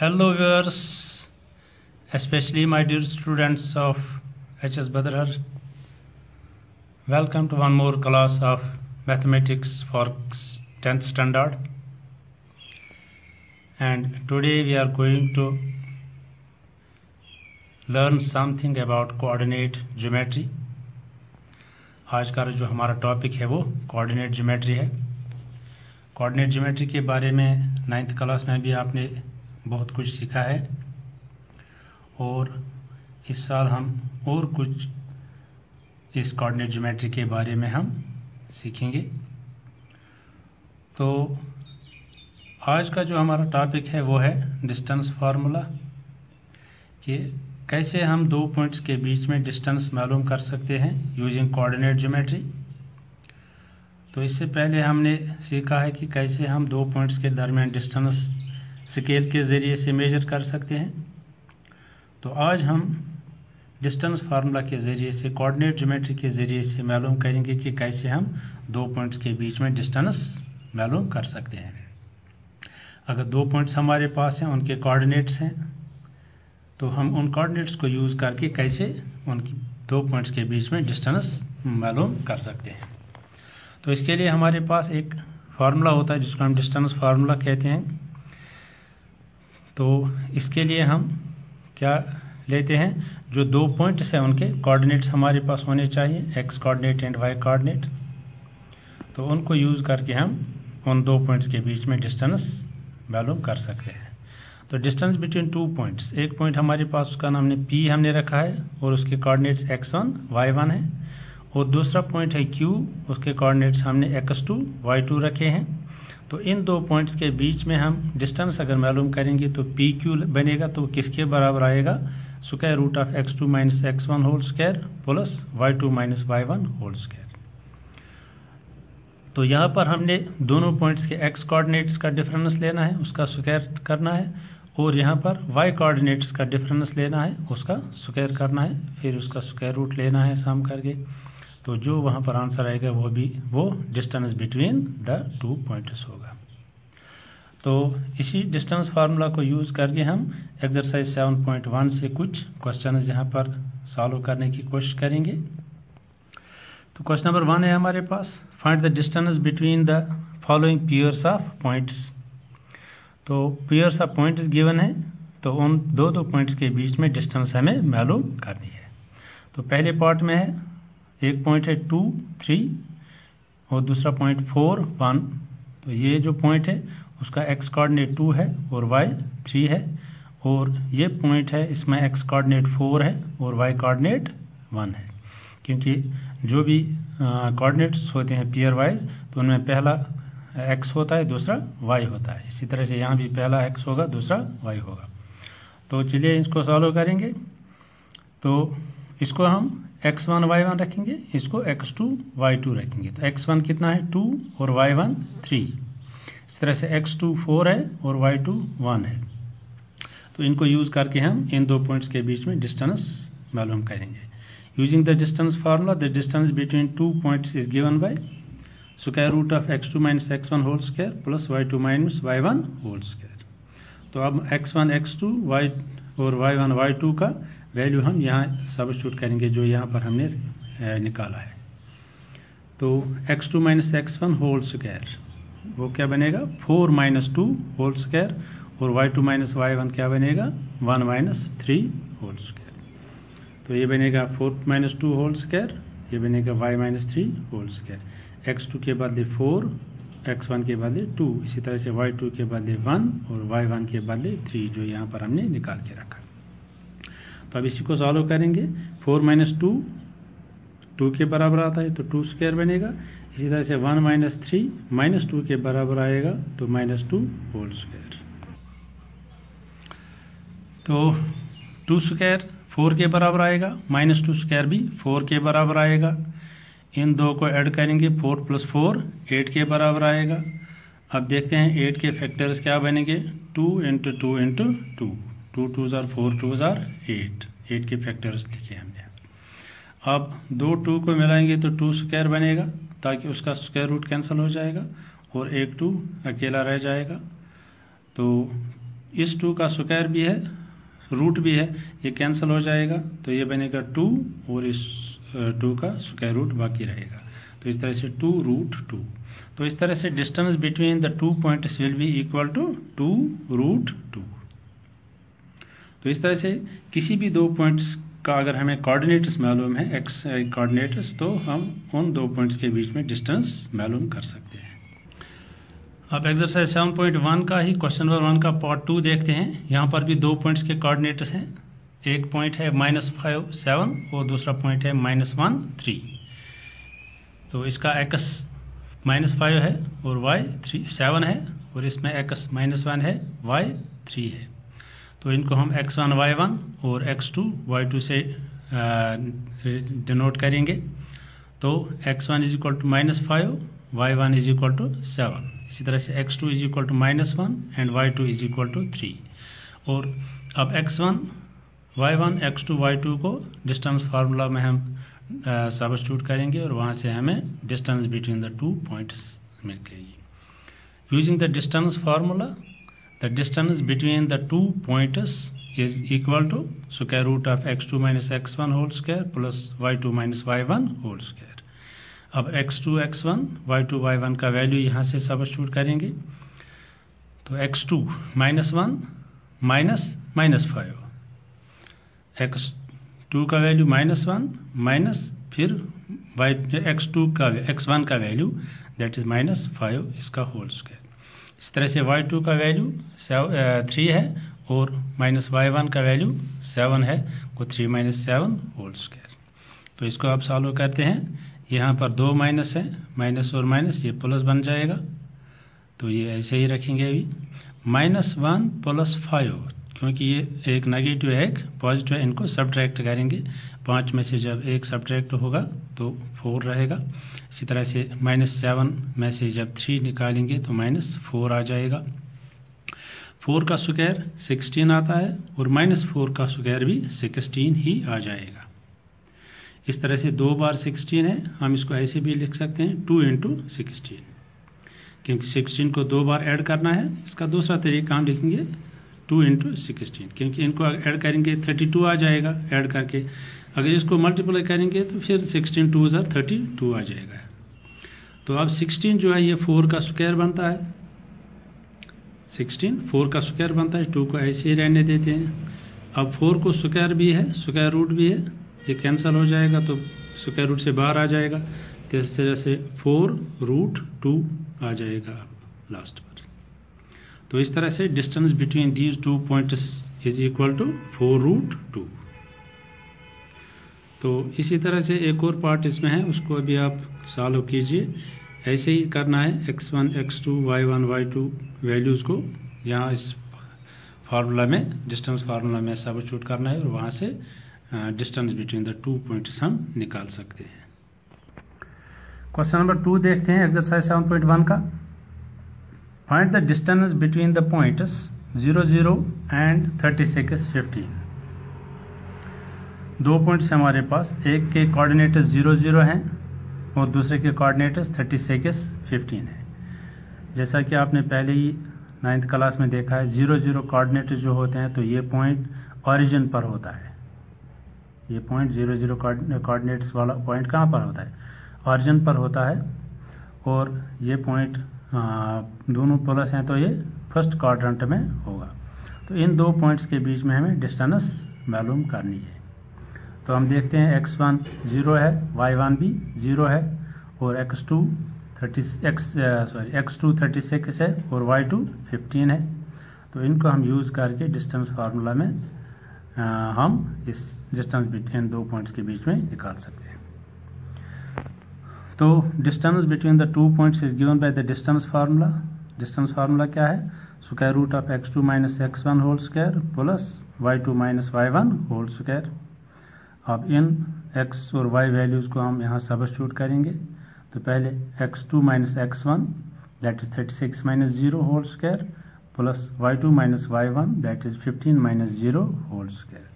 Hello viewers, especially my dear students of HS Badrar. Welcome to one more class of mathematics for 10th standard. And today we are going to learn something about coordinate geometry. आज का जो हमारा topic है वो coordinate geometry है। Coordinate geometry के बारे में 9th क्लास में भी आपने बहुत कुछ सीखा है और इस साल हम और कुछ इस कोऑर्डिनेट ज्योमेट्री के बारे में हम सीखेंगे। तो आज का जो हमारा टॉपिक है वो है डिस्टेंस फार्मूला, कि कैसे हम दो पॉइंट्स के बीच में डिस्टेंस मालूम कर सकते हैं यूजिंग कोऑर्डिनेट ज्योमेट्री। तो इससे पहले हमने सीखा है कि कैसे हम दो पॉइंट्स के दरमियान डिस्टेंस स्केल के ज़रिए से मेजर कर सकते हैं। तो आज हम डिस्टेंस फार्मूला के ज़रिए से कोऑर्डिनेट ज्योमेट्री के ज़रिए से मालूम करेंगे कि कैसे हम दो पॉइंट्स के बीच में डिस्टेंस मालूम कर सकते हैं। अगर दो पॉइंट्स हमारे पास हैं, उनके कोऑर्डिनेट्स हैं, तो हम उन कोऑर्डिनेट्स को यूज़ करके कैसे उनकी दो पॉइंट्स के बीच में डिस्टेंस मालूम कर सकते हैं। तो इसके लिए हमारे पास एक फार्मूला होता है जिसको हम डिस्टेंस फार्मूला कहते हैं। तो इसके लिए हम क्या लेते हैं, जो दो पॉइंट्स हैं उनके कोऑर्डिनेट्स हमारे पास होने चाहिए, x coordinate and y coordinate. तो उनको यूज़ करके हम उन दो पॉइंट्स के बीच में डिस्टेंस मालूम कर सकते हैं। तो डिस्टेंस बिटवीन टू पॉइंट्स, एक पॉइंट हमारे पास उसका नाम ने पी हमने रखा है और उसके कोऑर्डिनेट्स x1 y1 है, और दूसरा पॉइंट है q, उसके कोऑर्डिनेट्स हमने x2 y2 रखे हैं। तो इन दो पॉइंट्स के बीच में हम डिस्टेंस अगर मालूम करेंगे तो पी क्यू बनेगा, तो किसके बराबर आएगा, square root of x2 minus x1 whole square plus y2 minus y1 whole square. तो यहाँ पर हमने दोनों पॉइंट्स के x कोऑर्डिनेट्स का डिफरेंस लेना है, उसका स्क्वायर करना है, और यहाँ पर y कोऑर्डिनेट्स का डिफरेंस लेना है, उसका स्क्वायर करना है, फिर उसका स्क्वायर रूट लेना है सम करके। तो जो वहाँ पर आंसर आएगा वो distance between the two points होगा। तो इसी डिस्टेंस फार्मूला को यूज़ करके हम एक्सरसाइज 7.1 से कुछ क्वेश्चन यहाँ पर सॉल्व करने की कोशिश करेंगे। तो क्वेश्चन नंबर 1 है हमारे पास, find the distance between the following pairs of points. तो पेयर्स ऑफ पॉइंट्स गिवन है, तो उन दो पॉइंट्स के बीच में डिस्टेंस हमें मालूम करनी है। तो पहले पार्ट में है, एक पॉइंट है 2 3 और दूसरा पॉइंट 4 1। तो ये जो पॉइंट है उसका x कोऑर्डिनेट 2 है और y 3 है, और ये पॉइंट है इसमें x कोऑर्डिनेट 4 है और y कोऑर्डिनेट 1 है। क्योंकि जो भी कोऑर्डिनेट्स होते हैं पेयर वाइज, तो उनमें पहला x होता है, दूसरा y होता है। इसी तरह से यहाँ भी पहला x होगा, दूसरा y होगा। तो चलिए इसको सॉल्व करेंगे। तो इसको हम x1 y1 रखेंगे, इसको x2 y2 रखेंगे। तो x1 कितना है 2 और y1 3। इस तरह से x2 4 है और y2 1 है। तो इनको यूज़ करके हम इन दो पॉइंट्स के बीच में डिस्टेंस मालूम करेंगे। Using the distance formula, the distance between two points is given by square root of x2 minus x1 whole square plus y2 minus y1 whole square. तो अब x1 x2 y और y1 y2 का value हम यहाँ substitute करेंगे जो यहाँ पर हमने निकाला है। तो x2 minus x1 whole square वो क्या बनेगा 4 माइनस 2 होल स्क्वायर, और y2 माइनस y1 क्या बनेगा 1 माइनस 3 होल स्क्वायर। तो ये बनेगा 4 माइनस 2 होल स्क्वायर, ये बनेगा y minus 3 whole square. x2 के बदले 4, x1 के बदले 2, इसी तरह से y2 के बदले 1 और y1 के बदले 3, जो यहाँ पर हमने निकाल के रखा। तो अब इसी को सॉल्व करेंगे। 4 माइनस 2 के बराबर आता है, तो 2 स्क्वायर बनेगा। इसी तरह से 1 माइनस 3 माइनस 2 के बराबर आएगा, तो माइनस 2 होल स्क्वायर। तो 2 स्क्वायर 4 के बराबर आएगा, माइनस 2 स्क्वायर भी 4 के बराबर आएगा। इन दो को ऐड करेंगे, 4 प्लस 4 8 के बराबर आएगा। अब देखते हैं 8 के फैक्टर्स क्या बनेंगे, 2 into 2 into 2, 2 2s are 4 2s are 8, 8 के फैक्टर्स लिखे हमने। अब दो 2 को मिलाएंगे तो 2 स्क्वायर बनेगा, ताकि उसका स्क्वायर रूट कैंसिल हो जाएगा और एक 2 अकेला रह जाएगा। तो इस 2 का स्क्वायर भी है, रूट भी है, ये कैंसिल हो जाएगा तो ये बनेगा 2 और इस 2 का स्क्वायर रूट बाकी रहेगा। तो इस तरह से 2 रूट 2। तो इस तरह से distance between the 2 points will be equal to 2 root 2। तो इस तरह से किसी भी 2 पॉइंट्स का अगर हमें कोऑर्डिनेट्स मालूम है, एक्स कोऑर्डिनेट्स, तो हम उन 2 पॉइंट्स के बीच में डिस्टेंस मालूम कर सकते हैं। अब एक्सरसाइज 7.1 का ही क्वेश्चन नंबर 1 का पार्ट 2 देखते हैं। यहाँ पर भी 2 पॉइंट्स के कोऑर्डिनेट्स हैं। एक पॉइंट है -5 7 और दूसरा पॉइंट है -1 3। तो इसका x -5 है और y 7 है और इसमें x -1 है, y 3 है। तो इनको हम x1 y1 और x2 y2 से डिनोट करेंगे। तो x1 is equal to -5, y1 is equal to 7। इसी तरह से x2 is equal to -1 and y2 is equal to 3। और अब x1 y1 x2 y2 को डिस्टेंस फार्मूला में हम सब्स्टिट्यूट करेंगे और वहाँ से हमें डिस्टेंस बिटवीन द 2 पॉइंट्स मिलेगी। Using the distance formula, the distance between the 2 points is equal to square root of x2 minus x1 whole square plus y2 minus y1 whole square। अब x2 x1 y2 y1 का value यहाँ से substitute करेंगे। तो x2 -1 -5, x2 का value -1 minus फिर x1 का value that is -5, इसका होल स्क्वायर। इस तरह से y2 का वैल्यू 3 है और -y1 का वैल्यू 7 है, को 3 - 7 होल स्क्वायर। तो इसको आप सॉल्व करते हैं। यहाँ पर 2 माइनस है, माइनस और माइनस ये प्लस बन जाएगा। तो ये ऐसे ही रखेंगे अभी। -1 + 5, क्योंकि ये एक नेगेटिव है एक पॉजिटिव है, इनको सब्ट्रैक्ट करेंगे। 5 में से जब एक सब्ट्रैक्ट होगा तो 4 रहेगा। इसी तरह से -7 में से जब 3 निकालेंगे तो -4 आ जाएगा। 4 का स्क्वायर 16 आता है और -4 का स्क्वायर भी 16 ही आ जाएगा। इस तरह से 2 बार 16 है, हम इसको ऐसे भी लिख सकते हैं 2 × 16, क्योंकि 16 को 2 बार ऐड करना है। इसका दूसरा तरीका हम लिखेंगे 2 × 16, क्योंकि इनको ऐड करेंगे 32 आ जाएगा ऐड करके। अगर इसको मल्टीप्लाई करेंगे तो फिर 16 2 = 32 आ जाएगा। तो अब 16 जो है ये 4 का स्क्वायर बनता है। 16 4 का स्क्वायर बनता है। 2 को ऐसे ही रहने देते हैं। अब 4 को स्क्वायर भी है, स्क्वायर रूट भी है, ये कैंसिल हो जाएगा तो स्क्वायर रूट से बाहर आ जाएगा। तो इस तरह से 4 रूट 2 आ जाएगा लास्ट पर। तो इस तरह से distance between these 2 points is equal to 4 root 2। तो इसी तरह से एक और पार्ट इसमें है, उसको अभी आप सॉल्व कीजिए। ऐसे ही करना है x1 x2 y1 y2 values को यहाँ इस फार्मूला में, डिस्टेंस फार्मूला में सब्स्टिट्यूट करना है और वहाँ से डिस्टेंस बिटवीन द 2 पॉइंट्स हम निकाल सकते हैं। क्वेश्चन नंबर 2 देखते हैं एक्सरसाइज 7.1 का। Find the distance between the points 0 0 and 36 15। 2 points हमारे पास, एक के कोऑर्डिनेट्स 0 0 हैं और दूसरे के कोऑर्डिनेट्स 36 15 है। जैसा कि आपने पहले ही 9th क्लास में देखा है, 0 0 कोऑर्डिनेट जो होते हैं तो ये पॉइंट ओरिजिन पर होता है। ये पॉइंट 0 0 कोऑर्डिनेट्स वाला पॉइंट कहाँ पर होता है? ओरिजिन पर होता है। और ये पॉइंट दोनों प्लस हैं तो ये फर्स्ट क्वाड्रेंट में होगा। तो इन 2 पॉइंट्स के बीच में हमें डिस्टेंस मालूम करनी है। तो हम देखते हैं x1 0 है, y1 भी 0 है और x2 36 है और y2 15 है। तो इनको हम यूज़ करके डिस्टेंस फार्मूला में हम इस डिस्टेंस बिटवीन 2 पॉइंट्स के बीच में निकाल सकते हैं। तो distance between the 2 points is given by the distance formula. Distance formula क्या है? Square root of x2 minus x1 whole square plus y2 minus y1 whole square. अब इन x और y वैल्यूज़ को हम यहाँ सब्स्टिट्यूट करेंगे। तो पहले x2 minus x1 that is 36 minus 0 whole square plus y2 minus y1 that is 15 minus 0 whole square.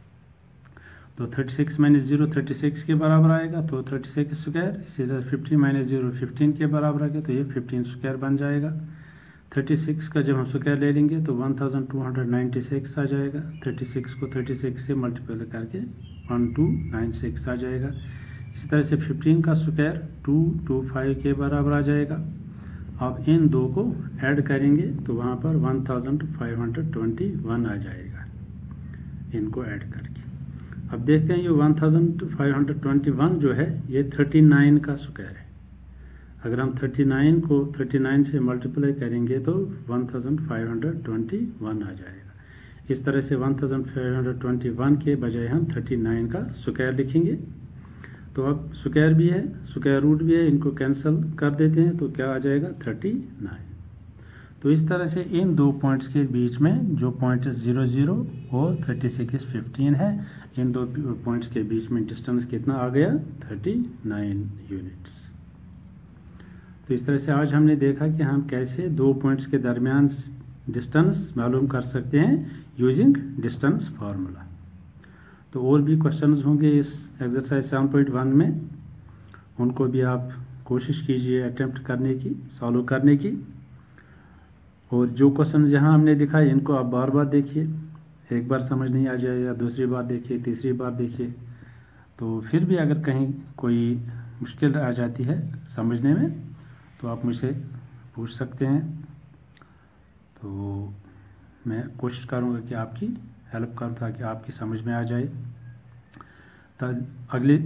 तो 36 माइनस 0 36 के बराबर आएगा, तो 36 स्क्वायर। इसी तरह 15 माइनस 0 15 के बराबर आएगा, तो ये 15 स्क्वायर बन जाएगा। 36 का जब हम स्क्वायर ले लेंगे तो 1296 आ जाएगा। 36 को 36 से मल्टीप्लाई करके 1296 आ जाएगा। इसी तरह से 15 का स्क्वायर 225 के बराबर आ जाएगा। अब इन दो को ऐड करेंगे तो वहाँ पर 1521 आ जाएगा इनको ऐड करके। अब देखते हैं ये 1521 जो है ये 39 का स्क्वायर है। अगर हम 39 को 39 से मल्टीप्लाई करेंगे तो 1521 आ जाएगा। इस तरह से 1521 के बजाय हम 39 का स्क्वायर लिखेंगे। तो अब स्क्वायर भी है, स्क्वायर रूट भी है, इनको कैंसिल कर देते हैं तो क्या आ जाएगा 39। तो इस तरह से इन दो पॉइंट्स के बीच में जो पॉइंट 00 और 3615 है, इन दो पॉइंट्स के बीच में डिस्टेंस कितना आ गया 39 यूनिट्स। तो इस तरह से आज हमने देखा कि हम कैसे दो पॉइंट्स के दरमियान डिस्टेंस मालूम कर सकते हैं यूजिंग डिस्टेंस फार्मूला। तो और भी क्वेश्चंस होंगे इस एक्सरसाइज 7.1 में, उनको भी आप कोशिश कीजिए अटेम्प्ट करने की, सॉल्व करने की। और जो क्वेश्चन जहां हमने दिखाए इनको आप बार बार देखिए, एक बार समझ नहीं आ जाए या दूसरी बार देखिए, तीसरी बार देखिए। तो फिर भी अगर कहीं कोई मुश्किल आ जाती है समझने में तो आप मुझसे पूछ सकते हैं। तो मैं कोशिश करूँगा कि आपकी हेल्प करूँ ताकि आपकी समझ में आ जाए। तो अगले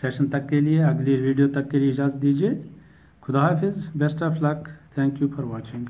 सेशन तक के लिए, अगली वीडियो तक के लिए इजाज़त दीजिए। खुदा हाफिज़, best of luck, thank you for watching.